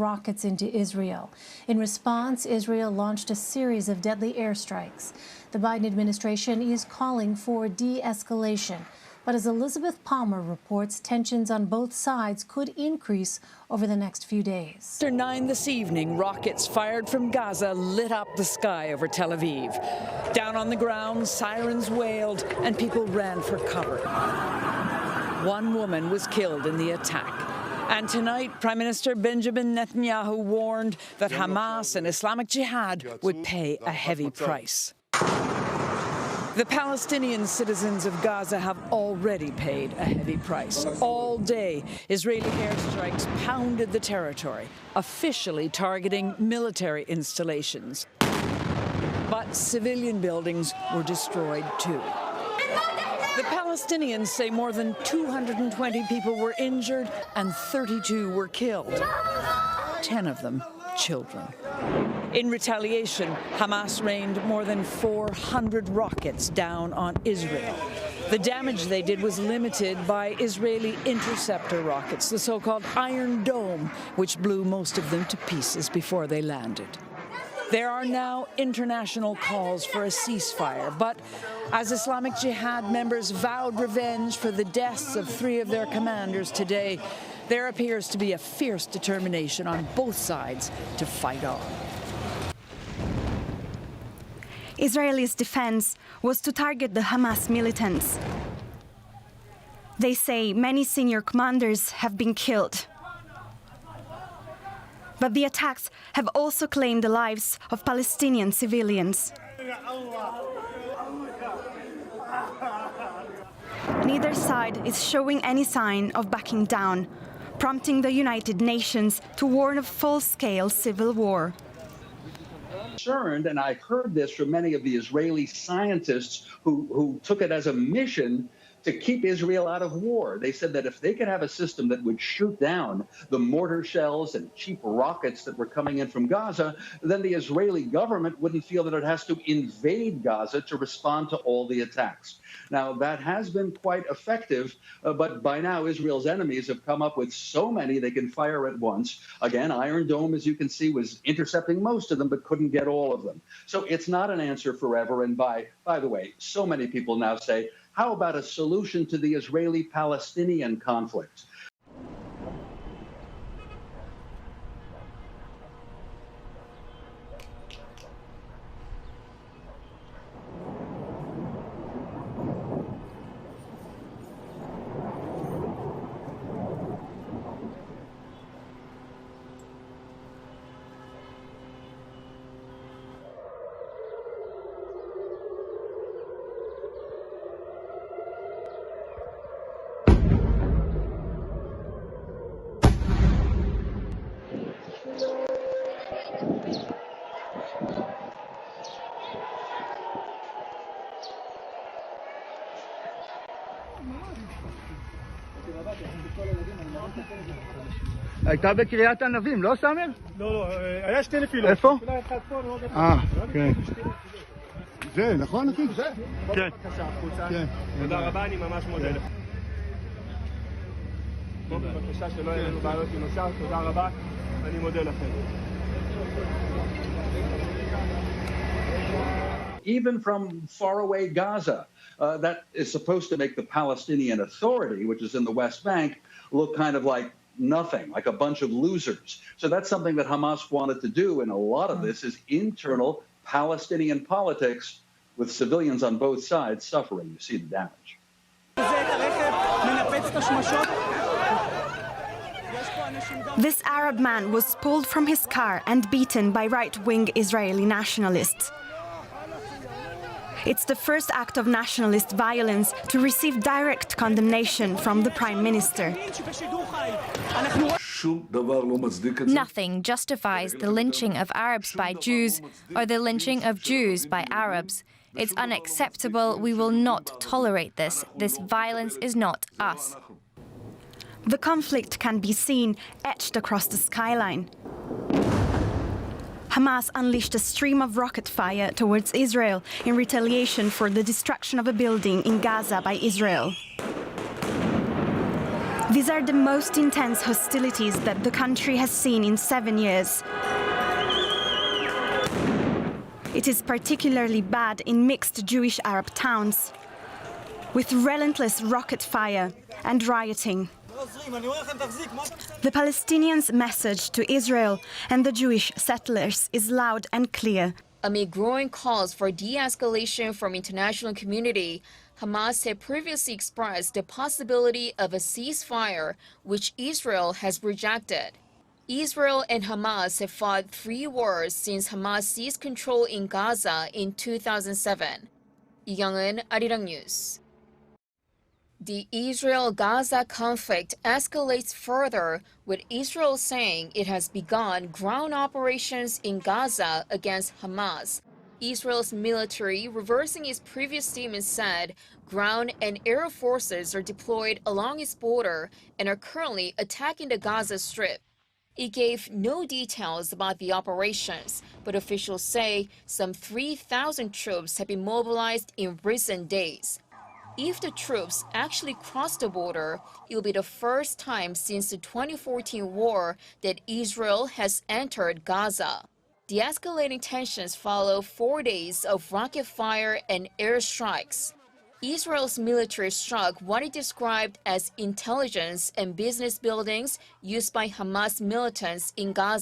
rockets into Israel. In response, Israel launched a series of deadly airstrikes. The Biden administration is calling for de-escalation. But as Elizabeth Palmer reports, tensions on both sides could increase over the next few days. After 9 this evening, rockets fired from Gaza lit up the sky over Tel Aviv. Down on the ground, sirens wailed and people ran for cover. One woman was killed in the attack. And tonight, Prime Minister Benjamin Netanyahu warned that Hamas and Islamic Jihad would pay a heavy price. The Palestinian citizens of Gaza have already paid a heavy price. All day, Israeli airstrikes pounded the territory, officially targeting military installations. But civilian buildings were destroyed too. The Palestinians say more than 220 people were injured and 32 were killed, 10 of them children. In retaliation, Hamas rained more than 400 rockets down on Israel. The damage they did was limited by Israeli interceptor rockets, the so-called Iron Dome, which blew most of them to pieces before they landed. There are now international calls for a ceasefire, but as Islamic Jihad members vowed revenge for the deaths of 3 of their commanders today, there appears to be a fierce determination on both sides to fight on. Israel's defense was to target the Hamas militants. They say many senior commanders have been killed. But the attacks have also claimed the lives of Palestinian civilians. Neither side is showing any sign of backing down, prompting the United Nations to warn of full-scale civil war. Concerned, and I heard this from many of the Israeli scientists who took it as a mission to keep Israel out of war. They said that if they could have a system that would shoot down the mortar shells and cheap rockets that were coming in from Gaza, then the Israeli government wouldn't feel that it has to invade Gaza to respond to all the attacks. Now, that has been quite effective, but by now Israel's enemies have come up with so many they can fire at once. Again, Iron Dome, as you can see, was intercepting most of them, but couldn't get all of them. So it's not an answer forever. And by the way, so many people now say, how about a solution to the Israeli-Palestinian conflict? הייתה בקריית ענבים, לא סאמר? לא, היה 2 נפילות. איפה? נפילה אחת פה, כן. זה, נכון אחי? זה? כן. כן. תודה רבה, אני ממש מודה לך. בוא בבקשה שלא יהיו לנו בעיות עם השאר, תודה רבה, אני מודה לכם. Even from faraway Gaza, that is supposed to make the Palestinian Authority, which is in the West Bank, look kind of like nothing, like a bunch of losers. So that's something that Hamas wanted to do, and a lot of this is internal Palestinian politics with civilians on both sides suffering. You see the damage. This Arab man was pulled from his car and beaten by right-wing Israeli nationalists. It's the first act of nationalist violence to receive direct condemnation from the Prime Minister. Nothing justifies the lynching of Arabs by Jews or the lynching of Jews by Arabs. It's unacceptable. We will not tolerate this. This violence is not us. The conflict can be seen etched across the skyline. Hamas unleashed a stream of rocket fire towards Israel in retaliation for the destruction of a building in Gaza by Israel. These are the most intense hostilities that the country has seen in 7 years. It is particularly bad in mixed Jewish Arab towns, with relentless rocket fire and rioting. The Palestinians' message to Israel and the Jewish settlers is loud and clear. Amid growing calls for de-escalation from international community, Hamas had previously expressed the possibility of a ceasefire, which Israel has rejected. Israel and Hamas have fought 3 wars since Hamas seized control in Gaza in 2007. Lee Young-eun, Arirang News. The Israel-Gaza conflict escalates further, with Israel saying it has begun ground operations in Gaza against Hamas. Israel's military, reversing its previous statement, said ground and air forces are deployed along its border and are currently attacking the Gaza Strip. It gave no details about the operations, but officials say some 3,000 troops have been mobilized in recent days. If the troops actually cross the border, it will be the first time since the 2014 war that Israel has entered Gaza. The escalating tensions follow 4 days of rocket fire and airstrikes. Israel's military struck what it described as intelligence and business buildings used by Hamas militants in Gaza.